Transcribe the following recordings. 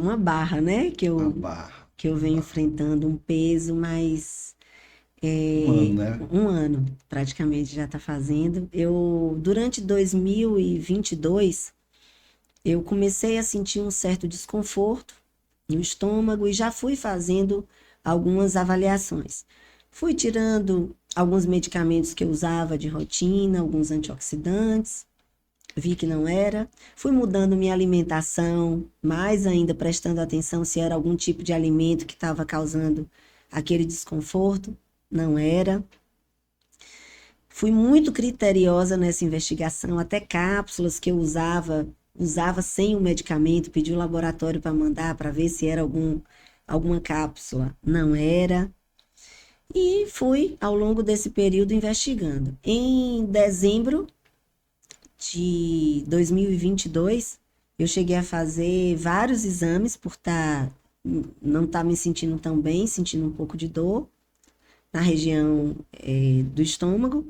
uma barra, né? A barra. Que eu venho enfrentando um peso, mas Um ano, né? um ano praticamente já está fazendo. Durante 2022, eu comecei a sentir um certo desconforto no estômago e já fui fazendo algumas avaliações. Fui tirando alguns medicamentos que eu usava de rotina, alguns antioxidantes, vi que não era. Fui mudando minha alimentação, mais ainda prestando atenção se era algum tipo de alimento que estava causando aquele desconforto. Não era. Fui muito criteriosa nessa investigação, até cápsulas que eu usava sem o medicamento, pedi o laboratório para mandar para ver se era alguma cápsula. Não era. E fui ao longo desse período investigando. Em dezembro de 2022, eu cheguei a fazer vários exames por não estar me sentindo tão bem, sentindo um pouco de dor na região do estômago.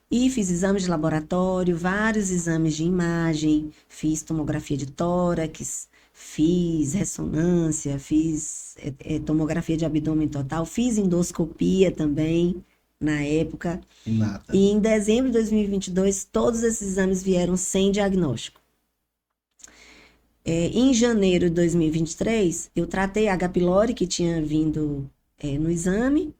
E fiz exames de laboratório, vários exames de imagem, fiz tomografia de tórax, fiz ressonância, fiz tomografia de abdômen total, fiz endoscopia também na época. E nada. E em dezembro de 2022, todos esses exames vieram sem diagnóstico. Em janeiro de 2023, eu tratei a H. pylori, que tinha vindo no exame,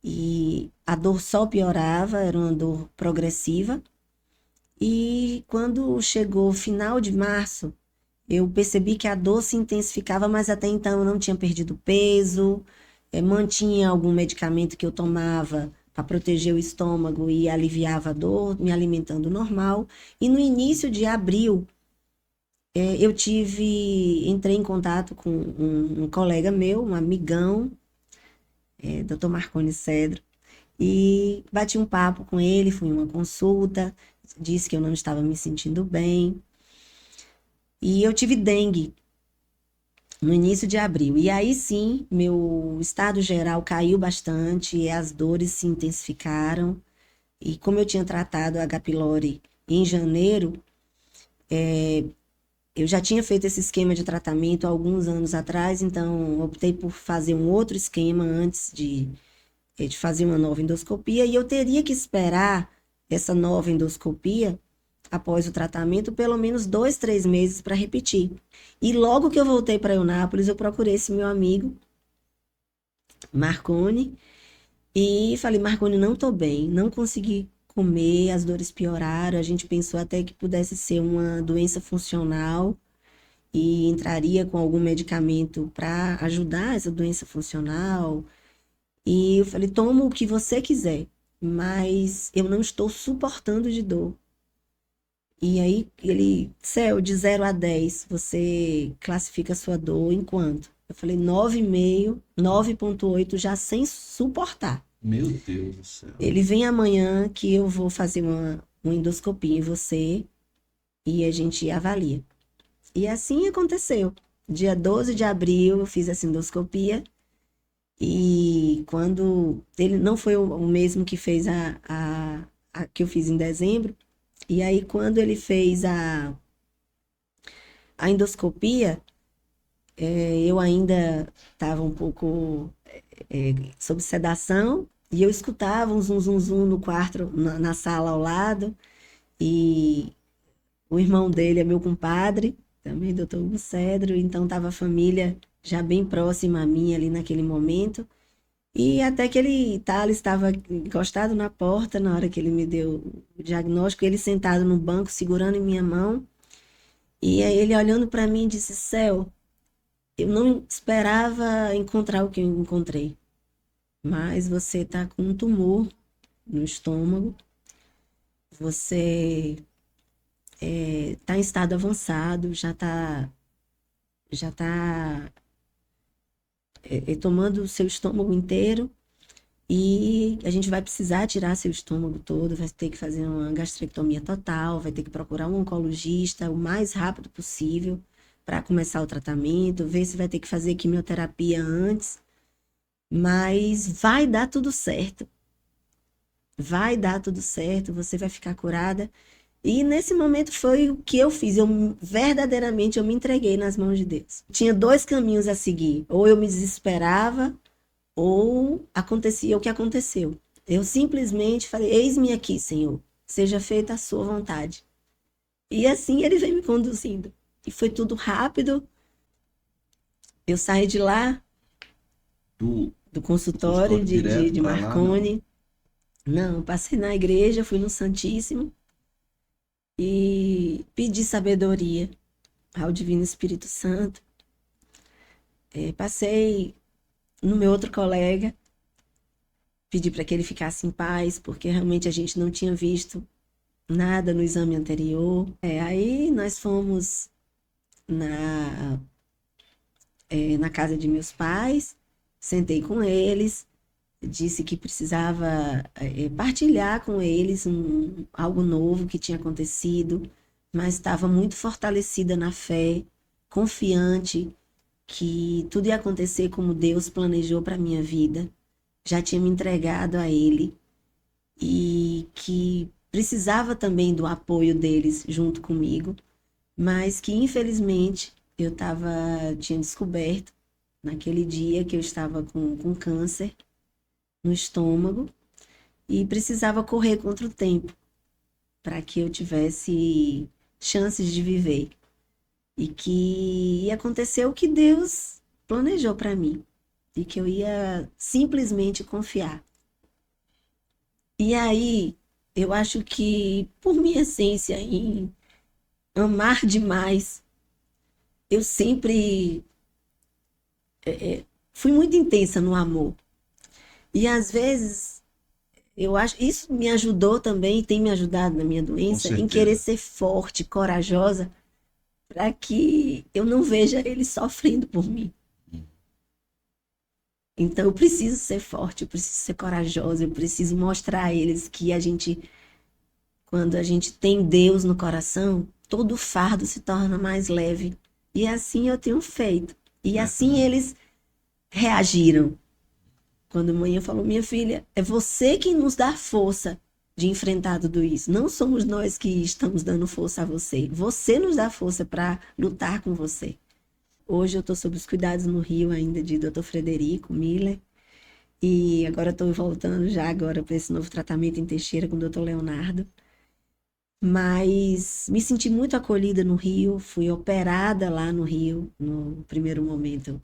e a dor só piorava, era uma dor progressiva. E quando chegou o final de março, eu percebi que a dor se intensificava, mas até então eu não tinha perdido peso, mantinha algum medicamento que eu tomava para proteger o estômago e aliviava a dor, me alimentando normal. E no início de abril, entrei em contato com um colega meu, um amigão, Dr. Marconi Cedro, e bati um papo com ele, fui em uma consulta, disse que eu não estava me sentindo bem. E eu tive dengue no início de abril. E aí sim, meu estado geral caiu bastante, e as dores se intensificaram. E como eu tinha tratado a H. pylori em janeiro, eu já tinha feito esse esquema de tratamento há alguns anos atrás, então optei por fazer um outro esquema antes de fazer uma nova endoscopia. E eu teria que esperar essa nova endoscopia após o tratamento, pelo menos 2, 3 meses para repetir. E logo que eu voltei para Eunápolis, eu procurei esse meu amigo, Marconi, e falei, Marconi, não estou bem, não consegui comer, as dores pioraram, a gente pensou até que pudesse ser uma doença funcional e entraria com algum medicamento para ajudar essa doença funcional. E eu falei, toma o que você quiser, mas eu não estou suportando de dor. E aí Céu, de 0 a 10, você classifica a sua dor em quanto? Eu falei 9,5, 9,8 já sem suportar. Meu Deus do céu. Ele vem amanhã que eu vou fazer uma endoscopia em você e a gente avalia. E assim aconteceu. Dia 12 de abril eu fiz essa endoscopia e quando ele não foi o mesmo que fez a que eu fiz em dezembro, e aí quando ele fez a endoscopia, eu ainda estava um pouco sob sedação e eu escutava um zum, zum, zum no quarto, na sala ao lado. E o irmão dele é meu compadre, também, doutor Hugo Cedro, então estava a família já bem próxima a mim ali naquele momento. E até que Thales estava encostado na porta na hora que ele me deu o diagnóstico, ele sentado no banco, segurando em minha mão, e aí ele olhando para mim disse, Céu, eu não esperava encontrar o que eu encontrei, mas você está com um tumor no estômago, você está em estado avançado, já tá tomando o seu estômago inteiro e a gente vai precisar tirar seu estômago todo, vai ter que fazer uma gastrectomia total, vai ter que procurar um oncologista o mais rápido possível para começar o tratamento, ver se vai ter que fazer quimioterapia antes, mas vai dar tudo certo. Vai dar tudo certo, você vai ficar curada. E nesse momento foi o que eu fiz. Verdadeiramente eu me entreguei nas mãos de Deus. Tinha dois caminhos a seguir. Ou eu me desesperava, ou acontecia o que aconteceu. Eu simplesmente falei: eis-me aqui, Senhor. Seja feita a sua vontade. E assim ele vem me conduzindo. E foi tudo rápido. Eu saí de lá, do consultório de Marconi. Não, passei na igreja, fui no Santíssimo e pedi sabedoria ao Divino Espírito Santo. Passei no meu outro colega, pedi para que ele ficasse em paz, porque realmente a gente não tinha visto nada no exame anterior. Aí nós fomos na casa de meus pais, sentei com eles, disse que precisava partilhar com eles algo novo que tinha acontecido, mas estava muito fortalecida na fé, confiante que tudo ia acontecer como Deus planejou para a minha vida. Já tinha me entregado a Ele e que precisava também do apoio deles junto comigo, mas que infelizmente eu tinha descoberto naquele dia que eu estava com câncer no estômago e precisava correr contra o tempo para que eu tivesse chances de viver e que ia acontecer o que Deus planejou para mim e que eu ia simplesmente confiar. E aí, eu acho que por minha essência em amar demais, eu sempre fui muito intensa no amor. E às vezes, eu acho, isso me ajudou também, tem me ajudado na minha doença, em querer ser forte, corajosa, para que eu não veja ele sofrendo por mim. Então eu preciso ser forte, eu preciso ser corajosa, eu preciso mostrar a eles que quando a gente tem Deus no coração, todo fardo se torna mais leve. E assim eu tenho feito. E assim eles reagiram. Quando a mãe falou: minha filha, é você quem nos dá força de enfrentar tudo isso. Não somos nós que estamos dando força a você. Você nos dá força para lutar com você. Hoje eu estou sob os cuidados no Rio ainda de Dr. Frederico Miller. E agora estou voltando para esse novo tratamento em Teixeira com o Dr. Leonardo. Mas me senti muito acolhida no Rio. Fui operada lá no Rio, no primeiro momento,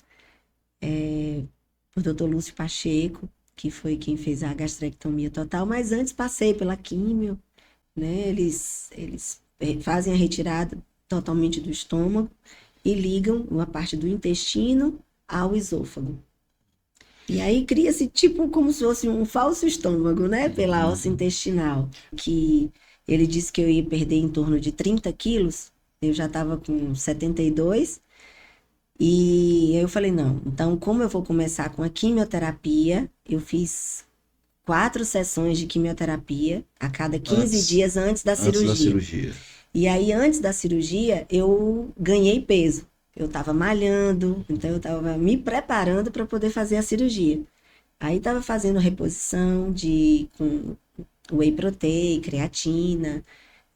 por Dr. Lúcio Pacheco, que foi quem fez a gastrectomia total. Mas antes passei pela químio, né? Eles fazem a retirada totalmente do estômago e ligam uma parte do intestino ao esôfago. E aí cria-se tipo como se fosse um falso estômago, né? Pela alça intestinal. Que ele disse que eu ia perder em torno de 30 quilos. Eu já estava com 72. E eu falei: não, então como eu vou começar com a quimioterapia, eu fiz 4 sessões de quimioterapia a cada 15 dias antes da cirurgia. E aí, antes da cirurgia, eu ganhei peso. Eu estava malhando, então eu estava me preparando para poder fazer a cirurgia. Aí estava fazendo reposição com whey protein, creatina,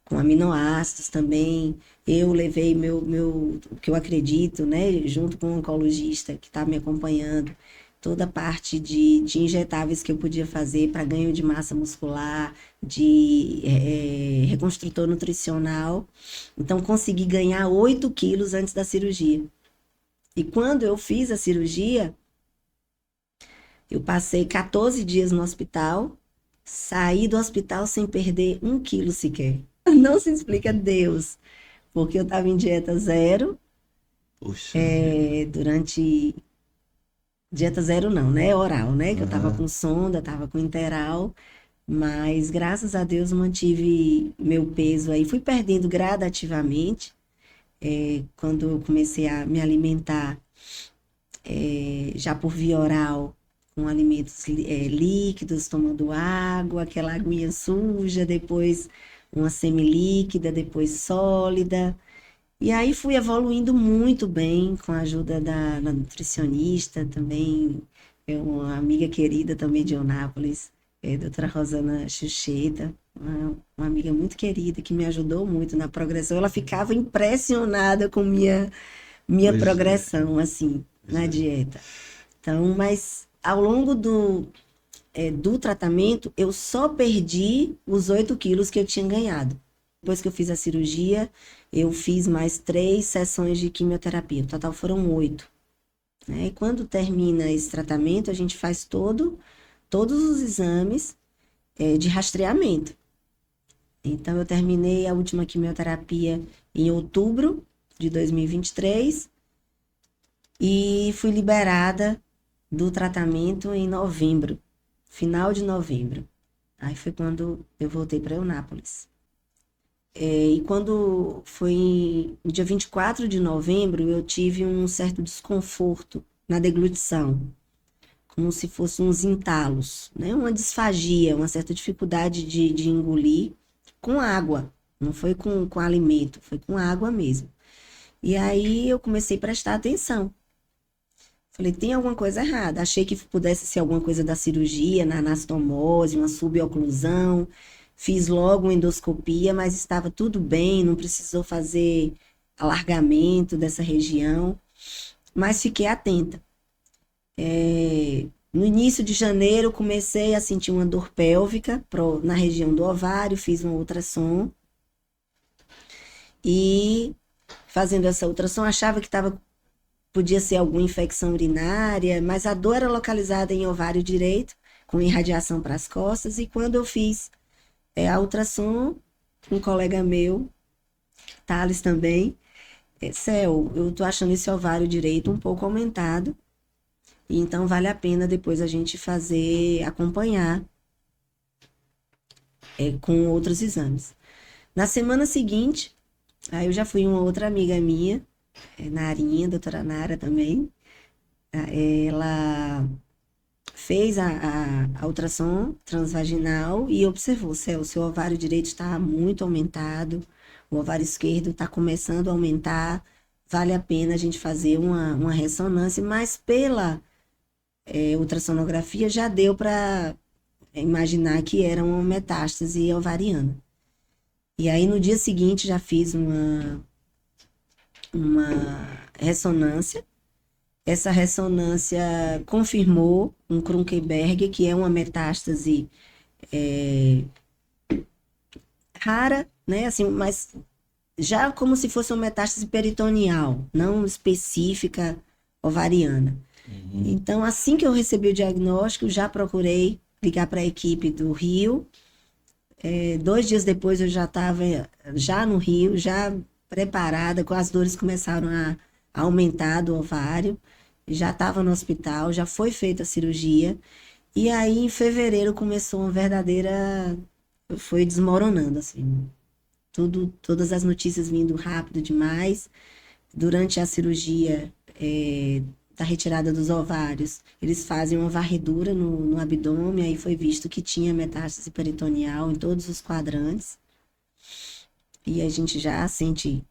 com aminoácidos também. Eu levei o que eu acredito, né, junto com um oncologista que está me acompanhando, toda a parte de injetáveis que eu podia fazer para ganho de massa muscular, de reconstrutor nutricional. Então, consegui ganhar 8 quilos antes da cirurgia. E quando eu fiz a cirurgia, eu passei 14 dias no hospital, saí do hospital sem perder 1 quilo sequer. Não se explica Deus, porque eu estava em dieta zero, durante... Dieta zero não, né? Oral, né? Que eu tava com sonda, tava com interal, mas graças a Deus mantive meu peso aí. Fui perdendo gradativamente, quando eu comecei a me alimentar já por via oral, com alimentos líquidos, tomando água, aquela aguinha suja, depois uma semilíquida, depois sólida. E aí fui evoluindo muito bem com a ajuda da nutricionista também, uma amiga querida também de Eunápolis, doutora Rosana Xuxeta. uma amiga muito querida que me ajudou muito na progressão. Ela ficava impressionada com minha Pois é, progressão, assim, pois na é. dieta. Então, mas ao longo do tratamento, eu só perdi os 8 quilos que eu tinha ganhado. Depois que eu fiz a cirurgia, eu fiz mais 3 sessões de quimioterapia. No total foram 8. Né? E quando termina esse tratamento, a gente faz todos os exames de rastreamento. Então, eu terminei a última quimioterapia em outubro de 2023 e fui liberada do tratamento em novembro, final de novembro. Aí foi quando eu voltei para Eunápolis. E quando foi no dia 24 de novembro, eu tive um certo desconforto na deglutição, como se fossem uns entalos, né? Uma disfagia, uma certa dificuldade de engolir com água. Não foi com alimento, foi com água mesmo. E aí eu comecei a prestar atenção. Falei, tem alguma coisa errada. Achei que pudesse ser alguma coisa da cirurgia, na anastomose, uma suboclusão. Fiz logo uma endoscopia, mas estava tudo bem, não precisou fazer alargamento dessa região. Mas fiquei atenta. No início de janeiro, comecei a sentir uma dor pélvica na região do ovário, fiz um ultrassom. E fazendo essa ultrassom, achava que podia ser alguma infecção urinária, mas a dor era localizada em ovário direito, com irradiação para as costas. E quando eu fiz a ultrassom, um colega meu, Thales também, Céu, eu tô achando esse ovário direito um pouco aumentado, e então vale a pena depois a gente acompanhar com outros exames. Na semana seguinte, aí eu já fui uma outra amiga minha, Narinha, doutora Nara também, ela fez a ultrassom transvaginal e observou, Céu, o seu ovário direito está muito aumentado, o ovário esquerdo está começando a aumentar, vale a pena a gente fazer uma ressonância, mas pela ultrassonografia já deu para imaginar que era uma metástase ovariana. E aí no dia seguinte já fiz uma ressonância. Essa ressonância confirmou um Krunkeberg, que é uma metástase rara, né? Assim, mas já como se fosse uma metástase peritoneal, não específica ovariana. Então, assim que eu recebi o diagnóstico, já procurei ligar para a equipe do Rio. 2 dias depois eu já estava já no Rio, já preparada, com as dores começaram a aumentar do ovário, já estava no hospital, já foi feita a cirurgia. E aí, em fevereiro, começou uma verdadeira. Foi desmoronando, assim. Todas as notícias vindo rápido demais. Durante a cirurgia da retirada dos ovários, eles fazem uma varredura no abdômen, aí foi visto que tinha metástase peritoneal em todos os quadrantes. E a gente já sente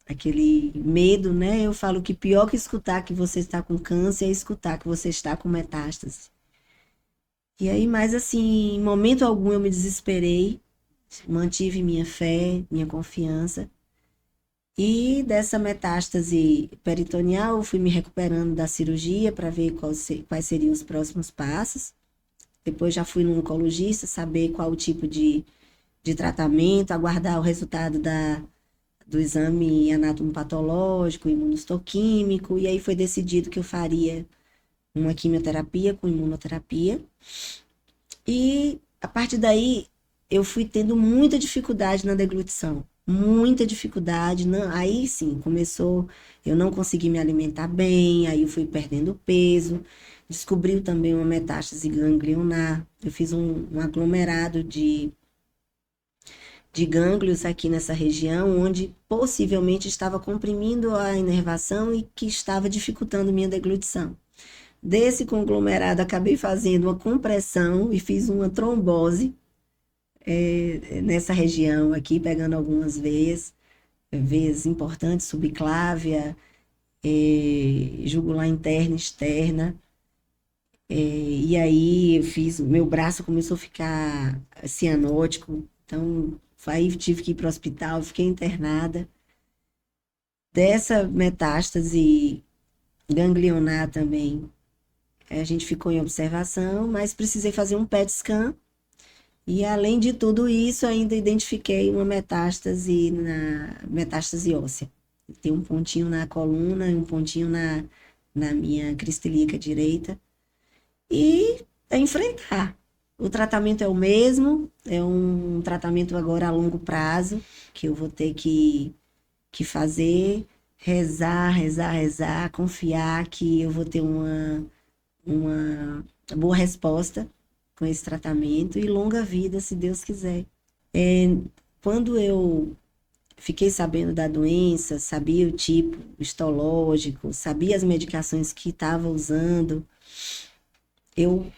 aquele medo, né? Eu falo que pior que escutar que você está com câncer é escutar que você está com metástase. E aí, mas assim, em momento algum eu me desesperei, mantive minha fé, minha confiança. E dessa metástase peritoneal, eu fui me recuperando da cirurgia para ver quais seriam os próximos passos. Depois já fui no oncologista, saber qual o tipo de tratamento, aguardar o resultado do exame anatomopatológico, imunohistoquímico, e aí foi decidido que eu faria uma quimioterapia com imunoterapia. E a partir daí eu fui tendo muita dificuldade na deglutição, muita dificuldade. Não, aí sim, começou, eu não consegui me alimentar bem, aí eu fui perdendo peso, descobriu também uma metástase ganglionar, eu fiz um aglomerado de gânglios aqui nessa região, onde possivelmente estava comprimindo a inervação e que estava dificultando minha deglutição. Desse conglomerado, acabei fazendo uma compressão e fiz uma trombose nessa região aqui, pegando algumas veias importantes, subclávia, jugular interna, externa. E aí eu fiz, meu braço começou a ficar cianótico, Então, aí tive que ir para o hospital, fiquei internada. Dessa metástase ganglionar também, a gente ficou em observação, mas precisei fazer um PET scan. E além de tudo isso, ainda identifiquei uma metástase óssea. Tem um pontinho na coluna e um pontinho na minha crista ilíaca direita. E é enfrentar. O tratamento é o mesmo, é um tratamento agora a longo prazo, que eu vou ter que fazer, rezar, confiar que eu vou ter uma boa resposta com esse tratamento e longa vida, se Deus quiser. Quando eu fiquei sabendo da doença, sabia o tipo histológico, sabia as medicações que estava usando, eu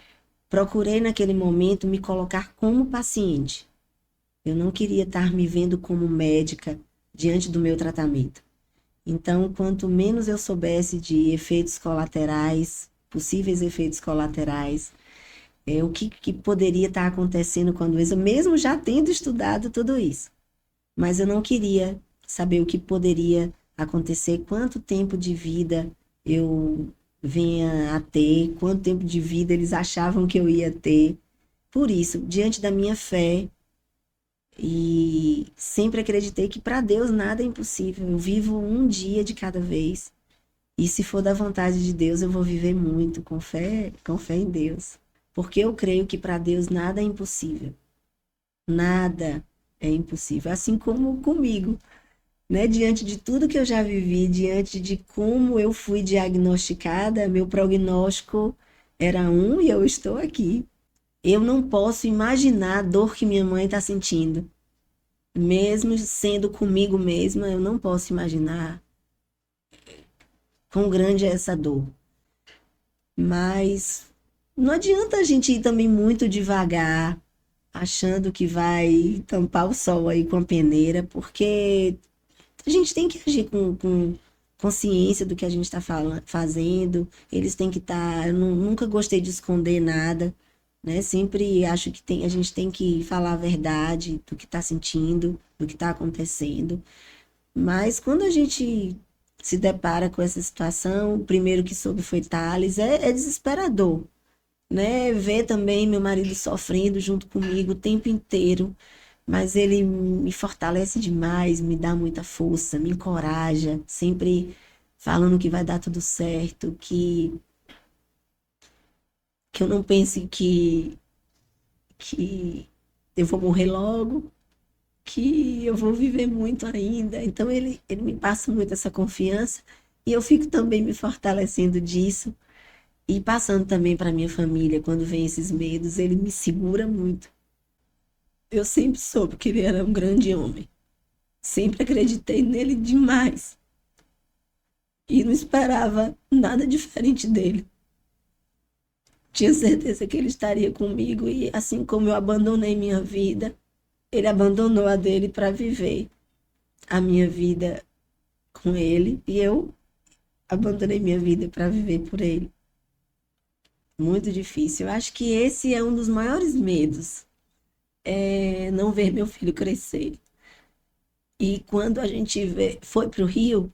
procurei naquele momento me colocar como paciente. Eu não queria estar me vendo como médica diante do meu tratamento. Então, quanto menos eu soubesse de efeitos colaterais, possíveis efeitos colaterais, o que poderia estar acontecendo com a doença, mesmo já tendo estudado tudo isso. Mas eu não queria saber o que poderia acontecer, quanto tempo de vida eu venha a ter, quanto tempo de vida eles achavam que eu ia ter. Por isso, diante da minha fé, e sempre acreditei que para Deus nada é impossível. Eu vivo um dia de cada vez. E se for da vontade de Deus, eu vou viver muito com fé em Deus. Porque eu creio que para Deus nada é impossível. Nada é impossível. Assim como comigo, né? Diante de tudo que eu já vivi, diante de como eu fui diagnosticada, meu prognóstico era um e eu estou aqui. Eu não posso imaginar a dor que minha mãe está sentindo. Mesmo sendo comigo mesma, eu não posso imaginar quão grande é essa dor. Mas não adianta a gente ir também muito devagar, achando que vai tampar o sol aí com a peneira, porque a gente tem que agir com consciência do que a gente está fazendo. Eles têm que estar. Eu nunca gostei de esconder nada, né? Sempre acho que a gente tem que falar a verdade do que está sentindo, do que está acontecendo. Mas quando a gente se depara com essa situação, o primeiro que soube foi Thales, é desesperador, né? Ver também meu marido sofrendo junto comigo o tempo inteiro, mas ele me fortalece demais, me dá muita força, me encoraja, sempre falando que vai dar tudo certo, que eu não pense que eu vou morrer logo, que eu vou viver muito ainda. Então ele me passa muito essa confiança e eu fico também me fortalecendo disso e passando também para minha família quando vem esses medos, ele me segura muito. Eu sempre soube que ele era um grande homem. Sempre acreditei nele demais. E não esperava nada diferente dele. Tinha certeza que ele estaria comigo e assim como eu abandonei minha vida, ele abandonou a dele para viver a minha vida com ele e eu abandonei minha vida para viver por ele. Muito difícil. Eu acho que esse é um dos maiores medos, é não ver meu filho crescer. E quando a gente foi para o Rio,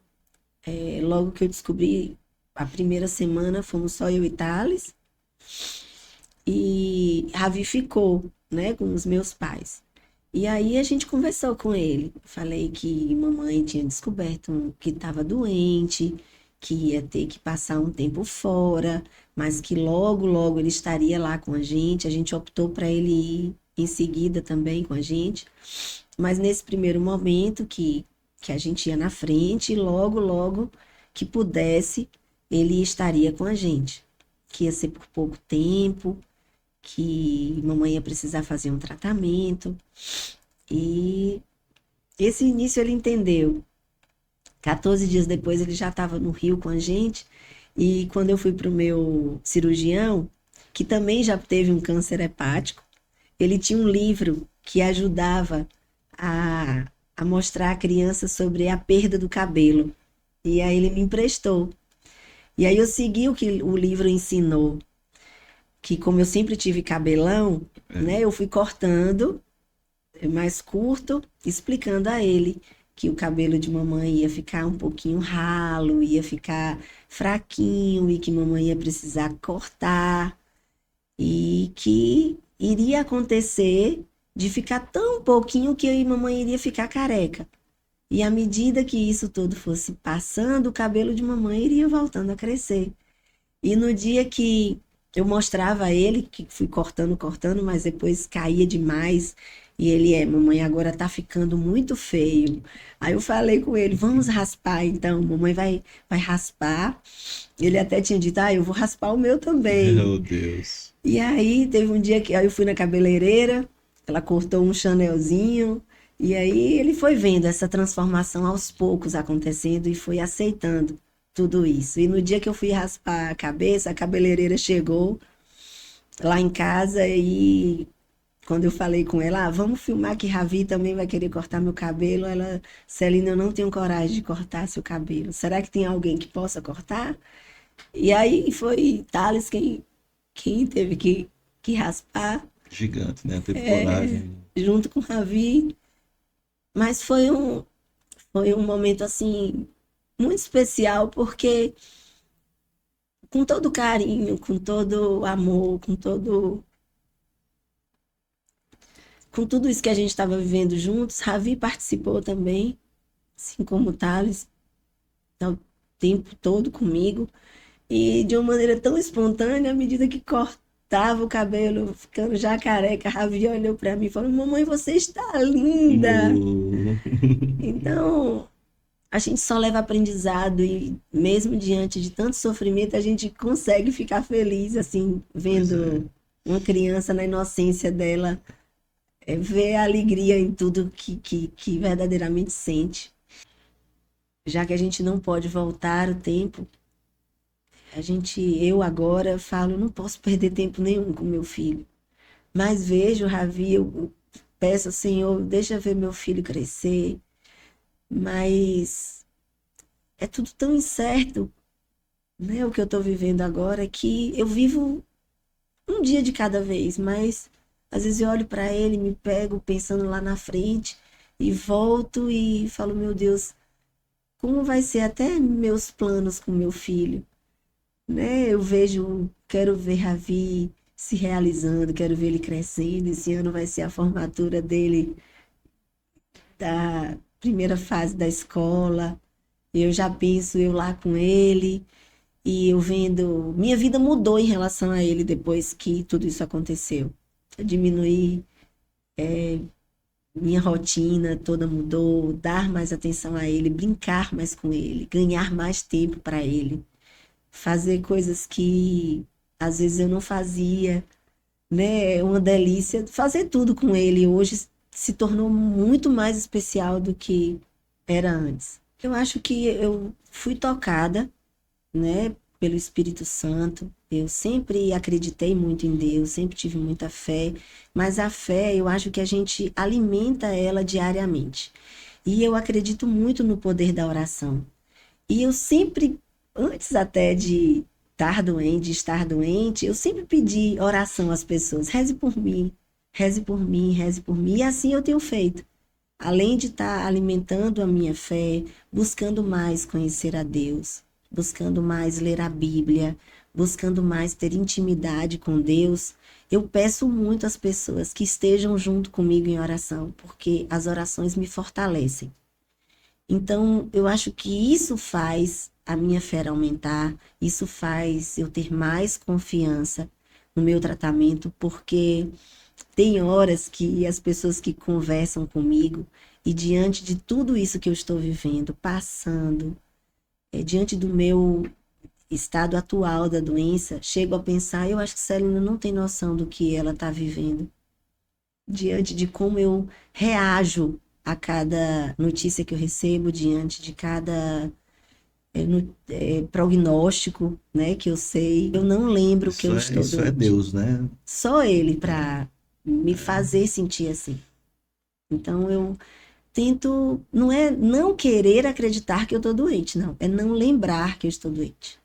logo que eu descobri, a primeira semana fomos só eu e Thales, e Ravi ficou, né, com os meus pais. E aí a gente conversou com ele. Falei que mamãe tinha descoberto que estava doente, que ia ter que passar um tempo fora, mas que logo, logo ele estaria lá com a gente. A gente optou para ele ir em seguida também com a gente. Mas nesse primeiro momento que a gente ia na frente, logo, logo que pudesse, ele estaria com a gente. Que ia ser por pouco tempo, que mamãe ia precisar fazer um tratamento. E esse início ele entendeu. 14 dias depois ele já estava no Rio com a gente. E quando eu fui para o meu cirurgião, que também já teve um câncer hepático, ele tinha um livro que ajudava a mostrar à criança sobre a perda do cabelo. E aí ele me emprestou. E aí eu segui o que o livro ensinou. Que como eu sempre tive cabelão, né, eu fui cortando mais curto, explicando a ele que o cabelo de mamãe ia ficar um pouquinho ralo, ia ficar fraquinho e que mamãe ia precisar cortar e que iria acontecer de ficar tão pouquinho que eu e mamãe iria ficar careca. E à medida que isso tudo fosse passando, o cabelo de mamãe iria voltando a crescer. E no dia que eu mostrava a ele, que fui cortando, cortando, mas depois caía demais, e ele mamãe, agora tá ficando muito feio. Aí eu falei com ele, vamos raspar então, mamãe vai raspar. Ele até tinha dito, eu vou raspar o meu também. Meu Deus. E aí teve um dia que aí eu fui na cabeleireira, ela cortou um chanelzinho, e aí ele foi vendo essa transformação aos poucos acontecendo e foi aceitando tudo isso. E no dia que eu fui raspar a cabeça, a cabeleireira chegou lá em casa e quando eu falei com ela, vamos filmar que Ravi também vai querer cortar meu cabelo, ela, Celina, eu não tenho coragem de cortar seu cabelo. Será que tem alguém que possa cortar? E aí foi Thales quem teve que raspar. Gigante, né? Teve coragem. Junto com Ravi. Mas foi um momento assim muito especial porque com todo carinho, com todo amor, com tudo isso que a gente estava vivendo juntos, Ravi participou também, assim como o Thales, o tempo todo comigo. E de uma maneira tão espontânea, à medida que cortava o cabelo, ficando já careca, Ravi olhou para mim e falou: Mamãe, você está linda! Então, a gente só leva aprendizado e mesmo diante de tanto sofrimento, a gente consegue ficar feliz, assim, vendo uma criança na inocência dela, ver a alegria em tudo que verdadeiramente sente. Já que a gente não pode voltar o tempo, eu agora falo, não posso perder tempo nenhum com meu filho. Mas vejo, Ravi, eu peço, Senhor, deixa ver meu filho crescer. Mas é tudo tão incerto, né? O que eu estou vivendo agora é que eu vivo um dia de cada vez, mas às vezes eu olho para ele, me pego pensando lá na frente e volto e falo, meu Deus, como vai ser até meus planos com meu filho, né? Quero ver Ravi se realizando, quero ver ele crescendo. Esse ano vai ser a formatura dele da primeira fase da escola. Eu já penso eu lá com ele e eu vendo. Minha vida mudou em relação a ele depois que tudo isso aconteceu. Eu diminuí, minha rotina toda mudou, dar mais atenção a ele, brincar mais com ele, ganhar mais tempo para ele, fazer coisas que às vezes eu não fazia, né? É uma delícia fazer tudo com ele. Hoje se tornou muito mais especial do que era antes. Eu acho que eu fui tocada, né, pelo Espírito Santo. Eu sempre acreditei muito em Deus, sempre tive muita fé, mas a fé, eu acho que a gente alimenta ela diariamente. E eu acredito muito no poder da oração. E eu sempre, antes até de estar doente, eu sempre pedi oração às pessoas, reze por mim, reze por mim, reze por mim, e assim eu tenho feito. Além de estar alimentando a minha fé, buscando mais conhecer a Deus, buscando mais ler a Bíblia, buscando mais ter intimidade com Deus, eu peço muito às pessoas que estejam junto comigo em oração, porque as orações me fortalecem. Então, eu acho que isso faz a minha fé aumentar, isso faz eu ter mais confiança no meu tratamento, porque tem horas que as pessoas que conversam comigo e diante de tudo isso que eu estou vivendo, passando, diante do meu estado atual da doença, chego a pensar, eu acho que Celina não tem noção do que ela está vivendo. Diante de como eu reajo a cada notícia que eu recebo, diante de cada prognóstico, né, que eu sei, eu não lembro que eu estou Isso doente. é Deus, né? Só Ele para me fazer sentir assim. Então eu tento, não é não querer acreditar que eu estou doente, não, é não lembrar que eu estou doente.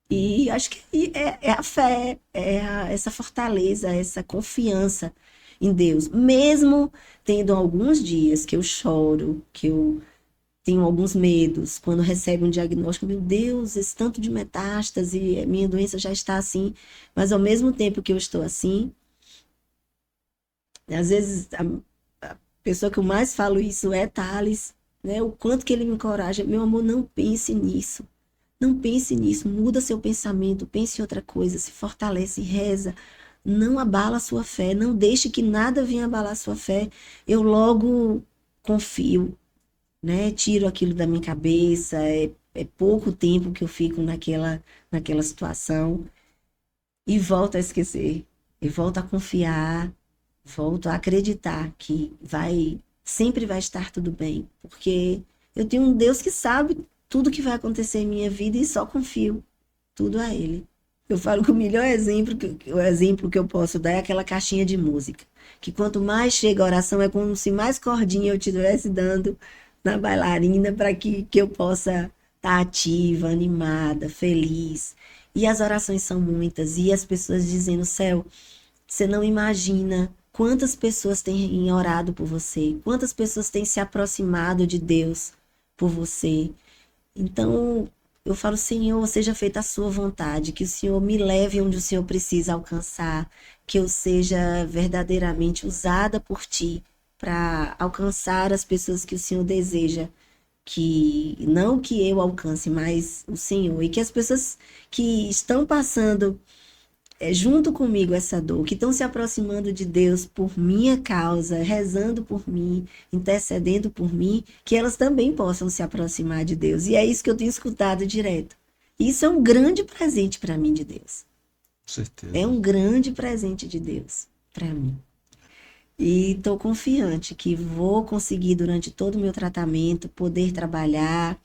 E acho que é a fé, essa fortaleza, essa confiança em Deus, mesmo tendo alguns dias que eu choro, que eu tenho alguns medos, quando recebe um diagnóstico, meu Deus, esse tanto de metástase, minha doença já está assim, mas ao mesmo tempo que eu estou assim, às vezes a pessoa que eu mais falo isso é Thales, né? O quanto que ele me encoraja, meu amor, não pense nisso. Não pense nisso, muda seu pensamento, pense em outra coisa, se fortalece, reza, não abala a sua fé, não deixe que nada venha abalar a sua fé. Eu logo confio, né? Tiro aquilo da minha cabeça, é pouco tempo que eu fico naquela situação e volto a esquecer, e volto a confiar, volto a acreditar que sempre vai estar tudo bem, porque eu tenho um Deus que sabe tudo que vai acontecer em minha vida e só confio tudo a Ele. Eu falo que o melhor exemplo, o exemplo que eu posso dar é aquela caixinha de música, que quanto mais chega a oração é como se mais cordinha eu estivesse dando na bailarina para que eu possa estar ativa, animada, feliz. E as orações são muitas, e as pessoas dizendo, céu, você não imagina quantas pessoas têm orado por você, quantas pessoas têm se aproximado de Deus por você. Então, eu falo, Senhor, seja feita a sua vontade, que o Senhor me leve onde o Senhor precisa alcançar, que eu seja verdadeiramente usada por Ti para alcançar as pessoas que o Senhor deseja, que não que eu alcance, mas o Senhor, e que as pessoas que estão passando junto comigo essa dor, que estão se aproximando de Deus por minha causa, rezando por mim, intercedendo por mim, que elas também possam se aproximar de Deus. E é isso que eu tenho escutado direto. Isso é um grande presente para mim de Deus. Com certeza. É um grande presente de Deus para mim. E estou confiante que vou conseguir, durante todo o meu tratamento, poder trabalhar,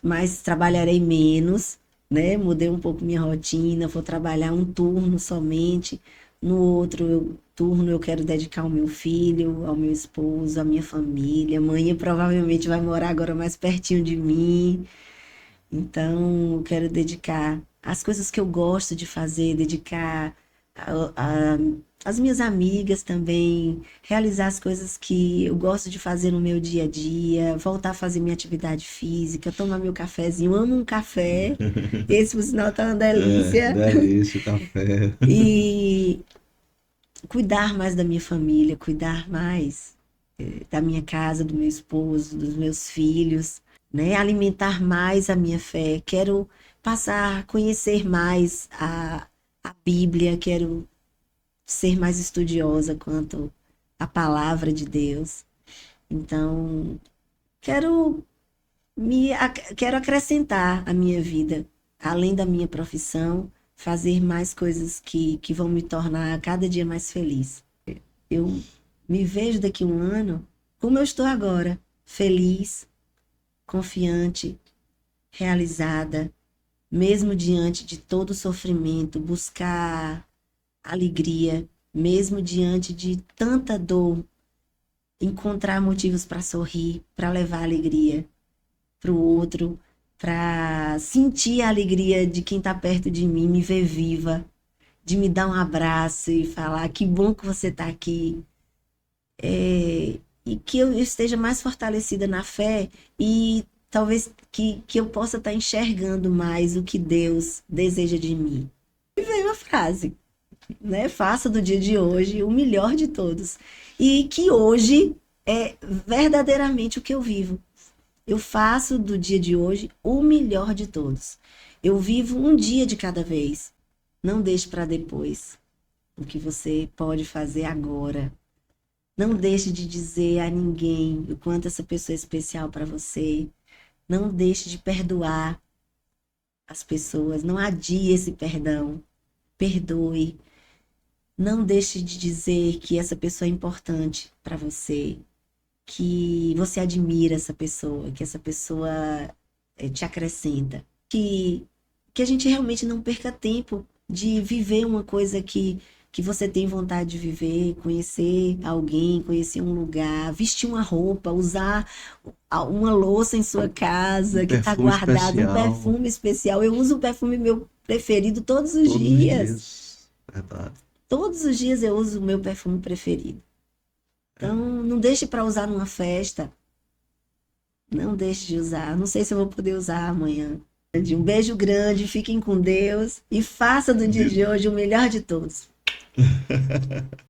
mas trabalharei menos, né? Mudei um pouco minha rotina, vou trabalhar um turno somente, no outro turno eu quero dedicar ao meu filho, ao meu esposo, à minha família. Mãe provavelmente vai morar agora mais pertinho de mim, então eu quero dedicar às coisas que eu gosto de fazer, dedicar a, as minhas amigas também, realizar as coisas que eu gosto de fazer no meu dia a dia, voltar a fazer minha atividade física, tomar meu cafezinho, amo um café, esse por sinal tá uma É, delícia, delícia, café. e cuidar mais da minha família, cuidar mais da minha casa, do meu esposo, dos meus filhos, né? Alimentar mais a minha fé, quero passar a conhecer mais a Bíblia, quero ser mais estudiosa quanto à palavra de Deus. Então, quero quero acrescentar à minha vida, além da minha profissão, fazer mais coisas que vão me tornar cada dia mais feliz. Eu me vejo daqui a um ano como eu estou agora, feliz, confiante, realizada, mesmo diante de todo o sofrimento, buscar alegria, mesmo diante de tanta dor, encontrar motivos para sorrir, para levar alegria para o outro, para sentir a alegria de quem está perto de mim, me ver viva, de me dar um abraço e falar que bom que você está aqui. E que eu esteja mais fortalecida na fé e talvez que eu possa estar enxergando mais o que Deus deseja de mim. E veio uma frase, né? Faça do dia de hoje o melhor de todos. E que hoje é verdadeiramente o que eu vivo. Eu faço do dia de hoje o melhor de todos. Eu vivo um dia de cada vez. Não deixe para depois o que você pode fazer agora. Não deixe de dizer a ninguém o quanto essa pessoa é especial para você. Não deixe de perdoar as pessoas. Não adie esse perdão. Perdoe. Não deixe de dizer que essa pessoa é importante para você, que você admira essa pessoa, que essa pessoa te acrescenta. Que a gente realmente não perca tempo de viver uma coisa que você tem vontade de viver, conhecer alguém, conhecer um lugar, vestir uma roupa, usar uma louça em sua Um casa que está perfume guardado, um especial, perfume especial. Eu uso o perfume meu preferido todos os todos os dias. dias. Verdade. Todos os dias eu uso o meu perfume preferido. Então, não deixe para usar numa festa. Não deixe de usar. Não sei se eu vou poder usar amanhã. Um beijo grande, fiquem com Deus e faça do dia de hoje o melhor de todos.